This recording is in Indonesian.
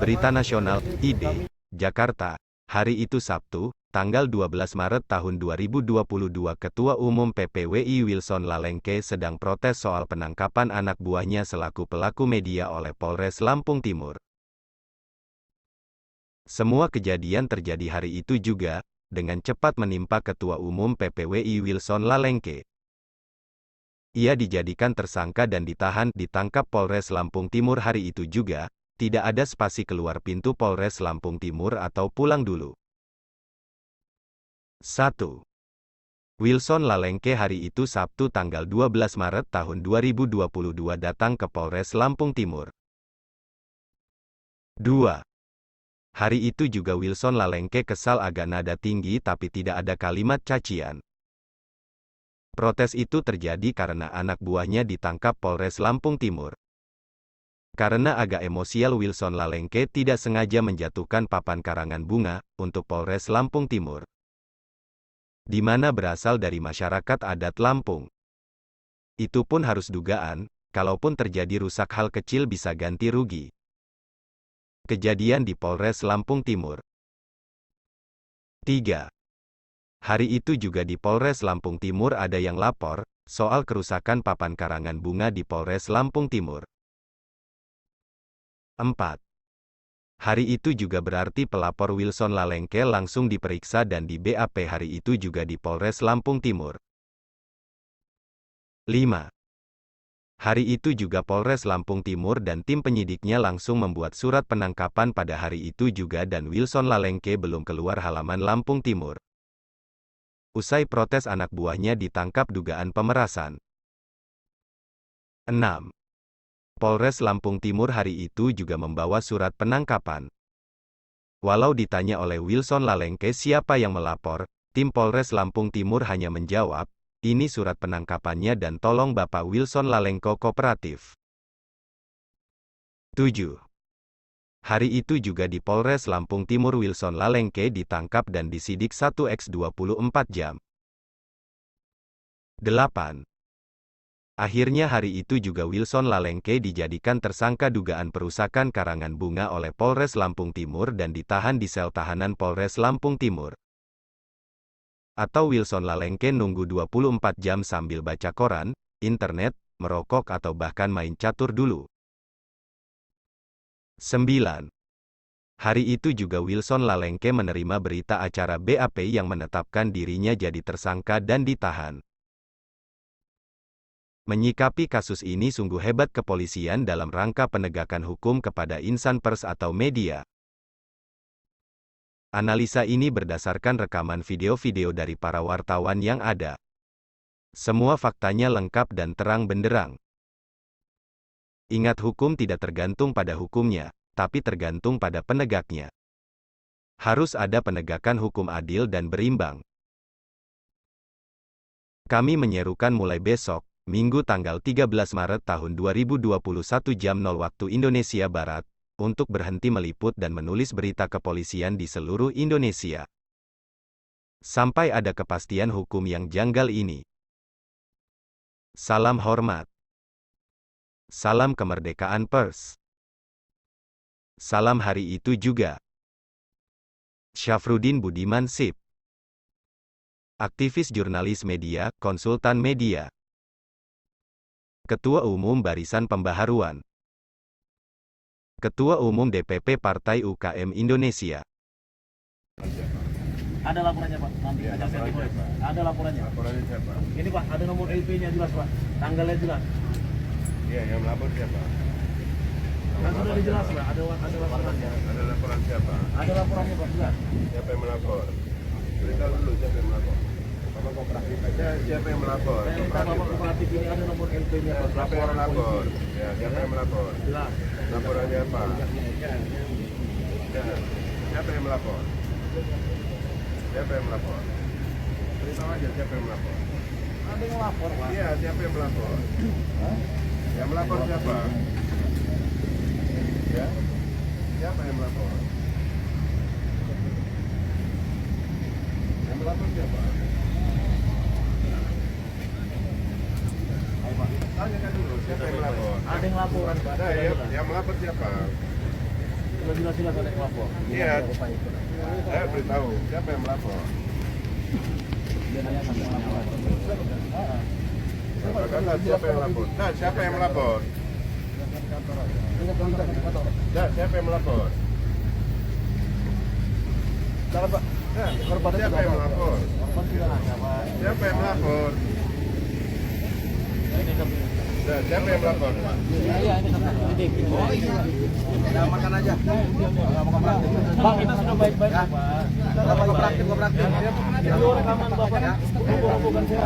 Berita Nasional, ID, Jakarta. Hari itu Sabtu, tanggal 12 Maret tahun 2022 Ketua Umum PPWI Wilson Lalengke sedang protes soal penangkapan anak buahnya selaku pelaku media oleh Polres Lampung Timur. Semua kejadian terjadi hari itu juga, dengan cepat menimpa Ketua Umum PPWI Wilson Lalengke. Ia dijadikan tersangka dan ditangkap Polres Lampung Timur hari itu juga, tidak ada spasi keluar pintu Polres Lampung Timur atau pulang dulu. 1. Wilson Lalengke hari itu Sabtu tanggal 12 Maret tahun 2022 datang ke Polres Lampung Timur. 2. Hari itu juga Wilson Lalengke kesal agak nada tinggi tapi tidak ada kalimat cacian. Protes itu terjadi karena anak buahnya ditangkap Polres Lampung Timur. Karena agak emosial Wilson Lalengke tidak sengaja menjatuhkan papan karangan bunga untuk Polres Lampung Timur, di mana berasal dari masyarakat adat Lampung. Itu pun harus dugaan, kalaupun terjadi rusak hal kecil bisa ganti rugi. Kejadian di Polres Lampung Timur. 3. Hari itu juga di Polres Lampung Timur ada yang lapor soal kerusakan papan karangan bunga di Polres Lampung Timur. 4. Hari itu juga berarti pelapor Wilson Lalengke langsung diperiksa dan di BAP hari itu juga di Polres Lampung Timur. 5. Hari itu juga Polres Lampung Timur dan tim penyidiknya langsung membuat surat penangkapan pada hari itu juga dan Wilson Lalengke belum keluar halaman Lampung Timur. Usai protes anak buahnya ditangkap dugaan pemerasan. 6. Polres Lampung Timur hari itu juga membawa surat penangkapan. Walau ditanya oleh Wilson Lalengke siapa yang melapor, tim Polres Lampung Timur hanya menjawab, ini surat penangkapannya dan tolong Bapak Wilson Lalengke kooperatif. 7. Hari itu juga di Polres Lampung Timur Wilson Lalengke ditangkap dan disidik 1x 24 jam. 8. Akhirnya hari itu juga Wilson Lalengke dijadikan tersangka dugaan perusakan karangan bunga oleh Polres Lampung Timur dan ditahan di sel tahanan Polres Lampung Timur. Atau Wilson Lalengke nunggu 24 jam sambil baca koran, internet, merokok atau bahkan main catur dulu. 9. Hari itu juga Wilson Lalengke menerima berita acara BAP yang menetapkan dirinya jadi tersangka dan ditahan. Menyikapi kasus ini sungguh hebat kepolisian dalam rangka penegakan hukum kepada insan pers atau media. Analisa ini berdasarkan rekaman video-video dari para wartawan yang ada. Semua faktanya lengkap dan terang benderang. Ingat, hukum tidak tergantung pada hukumnya, tapi tergantung pada penegaknya. Harus ada penegakan hukum adil dan berimbang. Kami menyerukan mulai besok, Minggu tanggal 13 Maret tahun 2021 jam 0 waktu Indonesia Barat, untuk berhenti meliput dan menulis berita kepolisian di seluruh Indonesia. Sampai ada kepastian hukum yang janggal ini. Salam hormat. Salam kemerdekaan pers. Salam hari itu juga. Syafruddin Budiman Sip. Aktivis jurnalis media, konsultan media. Ketua Umum Barisan Pembaharuan. Ketua Umum DPP Partai UKM Indonesia. Ada laporannya Pak, nanti Ya, saya laporannya, Pak. ada laporannya. Laporannya siapa? Ini Pak, ada nomor LP-nya jelas Pak, tanggalnya jelas. Iya, yang melapor siapa? Kan sudah dijelas Pak, ada laporannya. Ada laporan siapa? Ada laporannya Pak, jelas. Siapa yang melapor? Beritahu dulu siapa yang melapor. Bapak kooperatif aja, siapa yang melapor? Saya minta Bapak kooperatif ini ada nomor LP-nya Pak, Siapa yang laporan melapor? polisi. Ya, siapa yang melapor? Jelas. Laporannya apa? Ya. Siapa yang melapor? Siapa yang melapor? Beritahu aja siapa yang melapor. Ada yang lapor Pak. Iya, siapa yang melapor? Yang melapor siapa? Ya. Siapa yang melapor? Yang melapor siapa? Ayo Pak. Tanyakan dulu siapa yang melapor. Ada yang laporan Pak. Nah, sudah jelas. yang melapor siapa? Sudah jelas-jelas ada yang lapor. Iya. Saya beritahu, siapa yang melapor? Dia nanya sampai mana. Katakan siapa yang melapor? Nah, siapa yang melapor? Nah, siapa yang melapor? Jangan Pak. Nah, siapa yang melapor? Korban tidak nanya Pak. Siapa yang melapor? Ini kami. Nah, siapa yang melapor? Iya ini kami. Ya makan aja. Bang kita sudah baik-baik Pak. Kita praktik. Itu rekaman Bapak. Bukan saya.